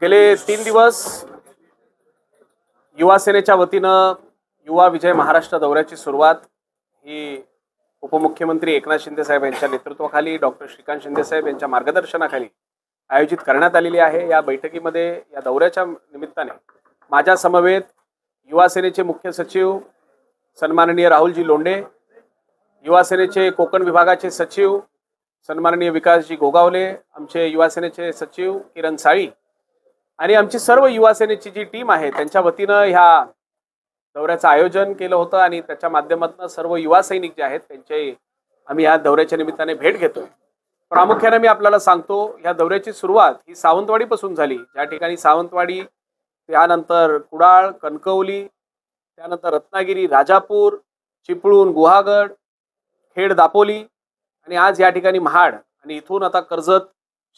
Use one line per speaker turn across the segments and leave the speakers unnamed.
गेले 3 दिवस युवा सेनेच्या वतीनं युवा विजय महाराष्ट्र दौऱ्याची सुरुवात ही उपमुख्यमंत्री एकनाथ शिंदे साहेब यांच्या नेतृत्वाखाली डॉक्टर श्रीकांत शिंदे साहेब यांच्या मार्गदर्शनाखाली आयोजित करण्यात आलेली आहे। या बैठकीमध्ये या दौऱ्याच्या निमित्ताने माझ्या समवेत युवा सेनेचे मुख्य सचिव सन्माननीय राहुलजी लोंढे, युवा सेनेचे कोकण विभागाचे सचिव सन्माननीय विकासजी गोगावले, आमचे युवा सेनेचे सचिव किरण साळी आणि आमची सर्व युवा सेनेची जी टीम आहे त्यांच्या वतीनं ह्या दौऱ्याचं आयोजन केलं होतं आणि त्याच्या माध्यमातून सर्व युवा सैनिक जे आहेत त्यांचे आम्ही या दौऱ्याच्या निमित्ताने भेट घेतोय। प्रामुख्याने मी आपल्याला सांगतो, या दौऱ्याची सुरुवात ही सावंतवाडीपासून झाली, ज्या ठिकाणी सावंतवाडी, त्यानंतर कुडाळ, कणकवली, त्यानंतर रत्नागिरी, राजापूर, चिपळूण, गुहागड, खेड, दापोली आणि आज या ठिकाणी महाड आणि इथून आता कर्जत,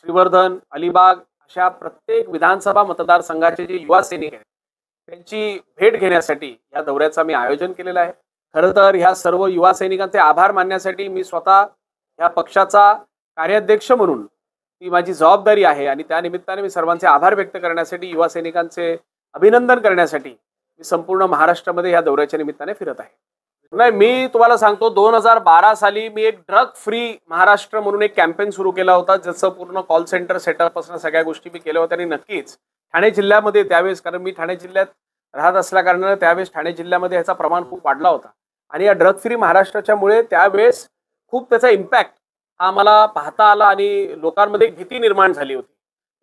श्रीवर्धन, अलिबाग अशा प्रत्येक विधानसभा मतदारसंघाचे जे युवा सैनिक आहेत त्यांची भेट घेण्यासाठी या दौऱ्याचं मी आयोजन केलेलं आहे। खरं तर ह्या सर्व युवा सैनिकांचे आभार मानण्यासाठी मी स्वतः ह्या पक्षाचा कार्याध्यक्ष म्हणून ती माझी जबाबदारी आहे आणि त्या निमित्ताने मी सर्वांचे आभार व्यक्त करण्यासाठी, युवा सैनिकांचे अभिनंदन करण्यासाठी मी संपूर्ण महाराष्ट्रामध्ये या दौऱ्याच्या निमित्ताने फिरत आहे। नाही, मी तुम्हाला सांगतो 2012 साली मी एक ड्रग फ्री महाराष्ट्र म्हणून एक कॅम्पेन सुरू केला होता, ज्याचं पूर्ण कॉल सेंटर सेटअप पासून सगळ्या गोष्टी मी केल्या होत्या आणि नक्कीच ठाणे जिल्ह्यामध्ये त्यावेळेस, कारण मी ठाणे जिल्ह्यात राहत असल्या कारणाने त्यावेळेस ठाणे जिल्ह्यामध्ये ह्याचा प्रमाण खूप वाढला होता आणि या ड्रग फ्री महाराष्ट्राच्यामुळे त्यावेळेस खूप त्याचा इम्पॅक्ट हा आम्हाला पाहता आला आणि लोकांमध्ये एक भीती निर्माण झाली होती,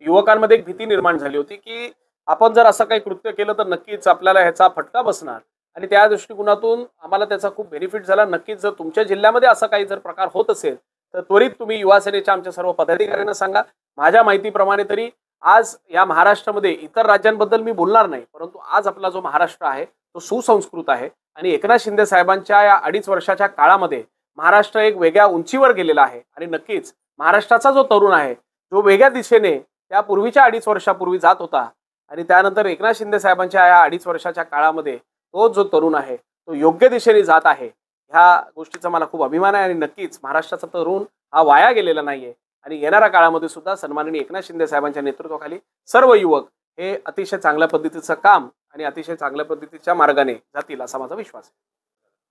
युवकांमध्ये एक भीती निर्माण झाली होती की आपण जर असं काही कृत्य केलं तर नक्कीच आपल्याला ह्याचा फटका बसणार आणि त्या दृष्टिकोनातून आम्हाला त्याचा खूप बेनिफिट झाला। नक्कीच जर तुमच्या जिल्ह्यामध्ये असा काही जर प्रकार होत असेल तर त्वरित तुम्ही युवा सेनेच्या आमच्या सर्व पदाधिकाऱ्यांना सांगा। माझ्या माहितीप्रमाणे तरी आज या महाराष्ट्रामध्ये, इतर राज्यांबद्दल मी बोलणार नाही, परंतु आज आपला जो महाराष्ट्र आहे तो सुसंस्कृत आहे आणि एकनाथ शिंदे साहेबांच्या या 2.5 वर्षाच्या काळामध्ये महाराष्ट्र एक वेगळ्या उंचीवर गेलेला आहे आणि नक्कीच महाराष्ट्राचा जो तरुण आहे जो वेगळ्या दिशेने त्या पूर्वीच्या 2.5 वर्षापूर्वी जात होता आणि त्यानंतर एकनाथ शिंदे साहेबांच्या या 2.5 वर्षाच्या काळामध्ये तो जो तरुण आहे तो योग्य दिशेने जात आहे, ह्या गोष्टीचा मला खूप अभिमान आहे आणि नक्कीच महाराष्ट्राचा तरुण हा वाया गेलेला नाहीये आणि येणाऱ्या काळामध्ये सुद्धा सन्माननीय एकनाथ शिंदे साहेबांच्या नेतृत्वाखाली सर्व युवक हे अतिशय चांगल्या पद्धतीचं काम आणि अतिशय चांगल्या पद्धतीच्या मार्गाने जातील असा माझा विश्वास आहे।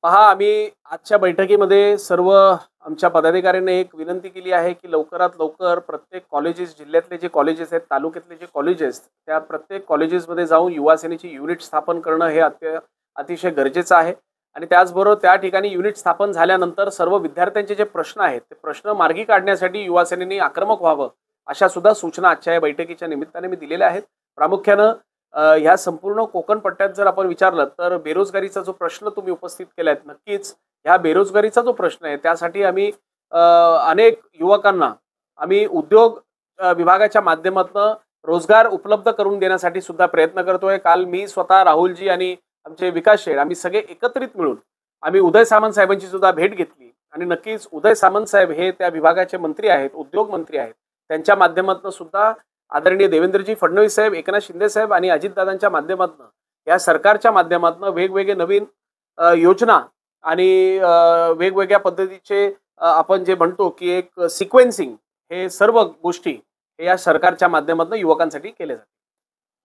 पहा, आम्ही आजच्या बैठकीमध्ये सर्व आमच्या पदाधिकाऱ्यांना एक विनंती केली आहे की लवकरात लवकर प्रत्येक कॉलेजेस, जिल्ह्यातले जे कॉलेजेस आहेत, तालुक्यातले जे कॉलेजेस, त्या प्रत्येक कॉलेजेसमध्ये जाऊन युवा सेनेची युनिट स्थापन करणं हे अतिशय गरजेचं आहे आणि त्याचबरोबर त्या ठिकाणी युनिट स्थापन झाल्यानंतर सर्व विद्यार्थ्यांचे जे प्रश्न आहेत ते प्रश्न मार्गी काढण्यासाठी युवा सेनेने आक्रमक व्हावं अशा सुद्धा सूचना आजच्या या बैठकीच्या निमित्ताने मी दिलेल्या आहेत। प्रामुख्यानं ह्या संपूर्ण कोकण पट्ट्यात जर आपण विचारलं तर बेरोजगारीचा जो प्रश्न तुम्ही उपस्थित केलाय, नक्कीच ह्या बेरोजगारीचा जो प्रश्न आहे त्यासाठी आम्ही अनेक युवकांना आम्ही उद्योग विभागाच्या माध्यमातून रोजगार उपलब्ध करून देण्यासाठी सुद्धा प्रयत्न करतोय। काल मी स्वतः, राहुलजी आणि आमचे विकास शेठ आम्ही सगळे एकत्रित मिळून आम्ही उदय सामंत साहेबांची सुद्धा भेट घेतली आणि नक्कीच उदय सामंत साहेब हे त्या विभागाचे मंत्री आहेत, उद्योग मंत्री आहेत, त्यांच्या माध्यमातून सुद्धा आदरणीय देवेंद्रजी फडणवीस साहेब, एकनाथ शिंदे साहेब आणि अजितदादांच्या माध्यमातून, या सरकारच्या माध्यमातून वेगवेगळे नवीन योजना आणि वेगवेगळ्या पद्धतीचे आपण जे म्हणतो की एक सिक्वेन्सिंग, हे सर्व गोष्टी हे या सरकारच्या माध्यमातून युवकांसाठी केले जातात।